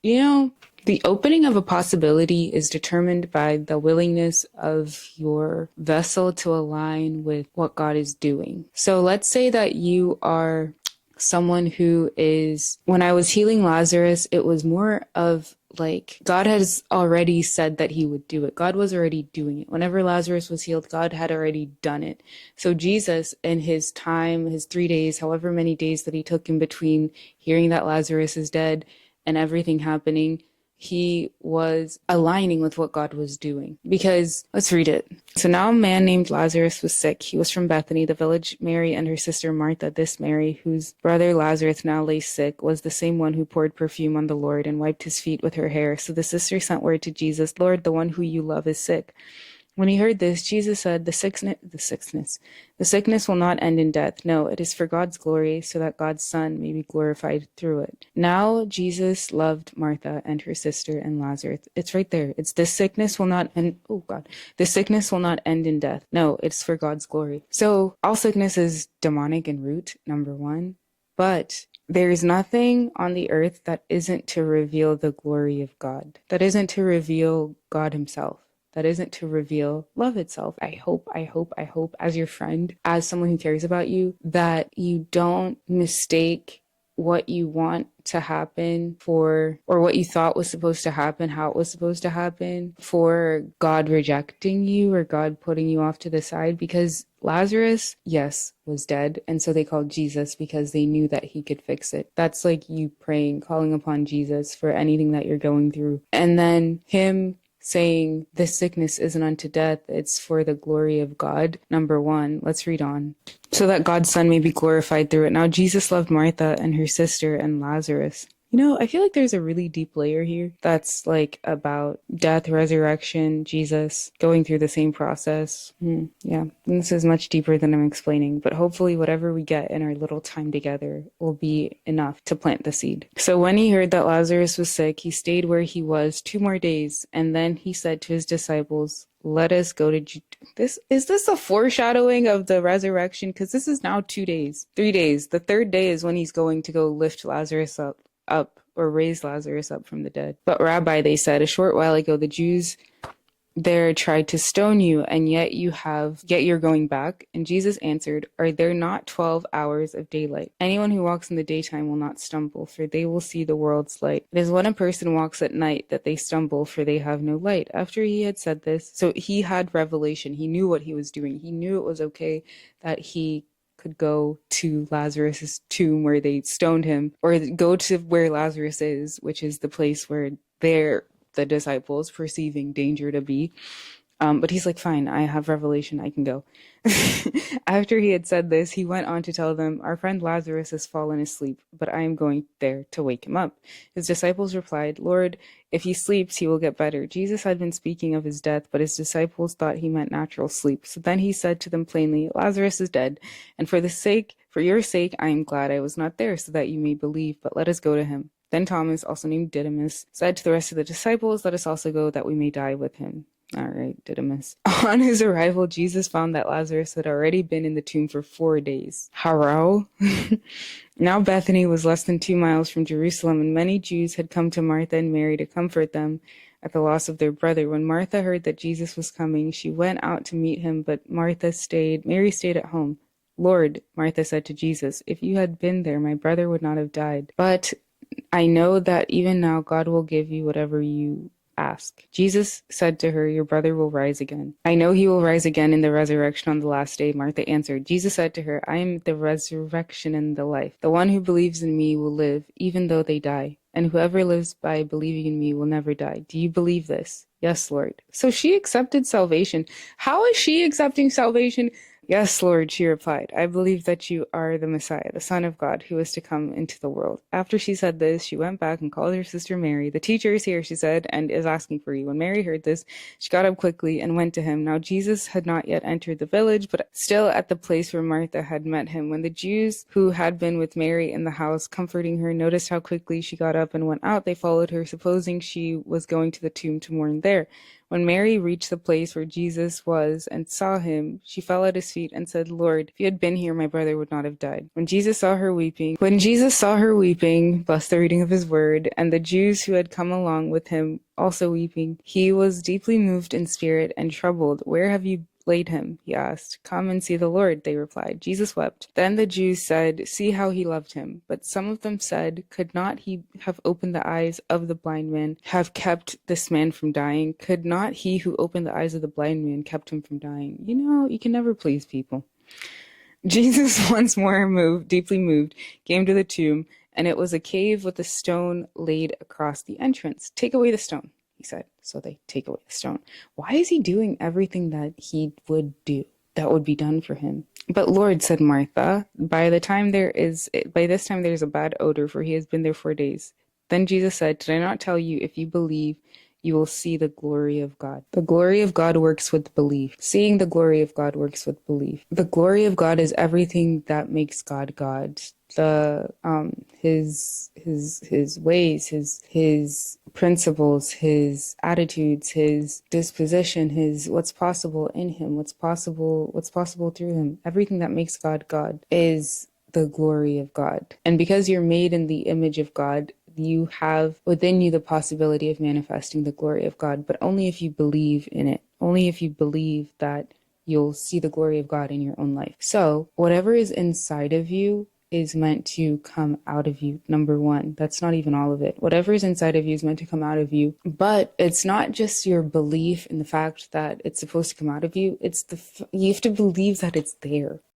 You know, the opening of a possibility is determined by the willingness of your vessel to align with what God is doing. So let's say that you are someone who is, when I was healing Lazarus, it was more of like God has already said that he would do it. God was already doing it. Whenever Lazarus was healed, God had already done it. So Jesus, in his time, his 3 days, however many days that he took in between hearing that Lazarus is dead and everything happening, he was aligning with what God was doing. Because let's read it. So now a man named Lazarus was sick. He was from Bethany, the village Mary and her sister Martha. This Mary, whose brother Lazarus now lay sick, was the same one who poured perfume on the Lord and wiped his feet with her hair. So the sister sent word to Jesus, Lord, the one who you love is sick. When he heard this, Jesus said, the sickness will not end in death. No, it is for God's glory, so that God's Son may be glorified through it. Now Jesus loved Martha and her sister and Lazarus. It's right there. It's this sickness will not end. Oh God, this sickness will not end in death. No, it's for God's glory. So all sickness is demonic in root, number one. But there's nothing on the earth that isn't to reveal the glory of God, that isn't to reveal God himself. That isn't to reveal love itself. I hope, as your friend, as someone who cares about you, that you don't mistake what you want to happen for, or what you thought was supposed to happen, how it was supposed to happen, for God rejecting you or God putting you off to the side. Because Lazarus, yes, was dead. And so they called Jesus because they knew that he could fix it. That's like you praying, calling upon Jesus for anything that you're going through. And then him saying this sickness isn't unto death, it's for the glory of God. Number one, let's read on. So that God's Son may be glorified through it. Now Jesus loved Martha and her sister and Lazarus. You know, I feel like there's a really deep layer here that's like about death, resurrection, Jesus going through the same process. Yeah, and this is much deeper than I'm explaining, but hopefully whatever we get in our little time together will be enough to plant the seed. So when he heard that Lazarus was sick, he stayed where he was 2 more days, and then he said to his disciples, let us go to Is this a foreshadowing of the resurrection? Because this is now 2 days, 3 days. The third day is when he's going to go lift Lazarus up or raise Lazarus up from the dead. But Rabbi, they said, a short while ago, the Jews there tried to stone you, and yet you're going back. And Jesus answered, are there not 12 hours of daylight? Anyone who walks in the daytime will not stumble, for they will see the world's light. It is when a person walks at night that they stumble, for they have no light. After he had said this, so he had revelation. He knew what he was doing. He knew it was okay that he could go to Lazarus's tomb where they stoned him, or go to where Lazarus is, which is the place where the disciples perceiving danger to be. But he's like, fine, I have revelation, I can go. After he had said this, he went on to tell them, our friend Lazarus has fallen asleep, but I am going there to wake him up. His disciples replied, Lord, if he sleeps, he will get better. Jesus had been speaking of his death, but his disciples thought he meant natural sleep. So then he said to them plainly, Lazarus is dead, and for your sake, I am glad I was not there, so that you may believe, but let us go to him. Then Thomas, also named Didymus, said to the rest of the disciples, let us also go, that we may die with him. All right, Didymus. On his arrival, Jesus found that Lazarus had already been in the tomb for 4 days. Hello? Now Bethany was less than 2 miles from Jerusalem, and many Jews had come to Martha and Mary to comfort them at the loss of their brother. When Martha heard that Jesus was coming, she went out to meet him, but Mary stayed at home. Lord, Martha said to Jesus, if you had been there, my brother would not have died. But I know that even now God will give you whatever you ask. Jesus said to her, your brother will rise again. I know he will rise again in the resurrection on the last day, Martha answered. Jesus said to her, I am the resurrection and the life. The one who believes in me will live, even though they die. And whoever lives by believing in me will never die. Do you believe this? Yes, Lord. So she accepted salvation. How is she accepting salvation? Yes, Lord, she replied. I believe that you are the Messiah, the Son of God, who is to come into the world. After she said this, she went back and called her sister Mary. The teacher is here, she said, and is asking for you. When Mary heard this, she got up quickly and went to him. Now Jesus had not yet entered the village, but still at the place where Martha had met him. When the Jews who had been with Mary in the house, comforting her, noticed how quickly she got up and went out, they followed her, supposing she was going to the tomb to mourn there. When Mary reached the place where Jesus was and saw him, she fell at his feet and said, Lord, if you had been here, my brother would not have died. When Jesus saw her weeping, bless the reading of his word, and the Jews who had come along with him also weeping, he was deeply moved in spirit and troubled. Where have you laid him? He asked. Come and see the Lord, they replied. Jesus wept. Then the Jews said, see how he loved him. But some of them said, could not he have opened the eyes of the blind man, have kept this man from dying? Could not he who opened the eyes of the blind man kept him from dying? You know, you can never please people. Jesus, once more moved, deeply moved, came to the tomb, and it was a cave with a stone laid across the entrance. Take away the stone, he said. So they take away the stone. Why is he doing everything that he would do, that would be done for him? But Lord, said Martha, by this time there is a bad odor, for he has been there 4 days. Then Jesus said, did I not tell you, if you believe, you will see the glory of God. The glory of God works with belief. Seeing the glory of God works with belief. The glory of God is everything that makes God God. His ways, his principles, his attitudes, his disposition, his what's possible in him, what's possible through him. Everything that makes God God is the glory of God. And because you're made in the image of God, you have within you the possibility of manifesting the glory of God, but only if you believe in it. Only if you believe that you'll see the glory of God in your own life. So whatever is inside of you is meant to come out of you. Number one, that's not even all of it. Whatever is inside of you is meant to come out of you, but it's not just your belief in the fact that it's supposed to come out of you. It's you have to believe that it's there.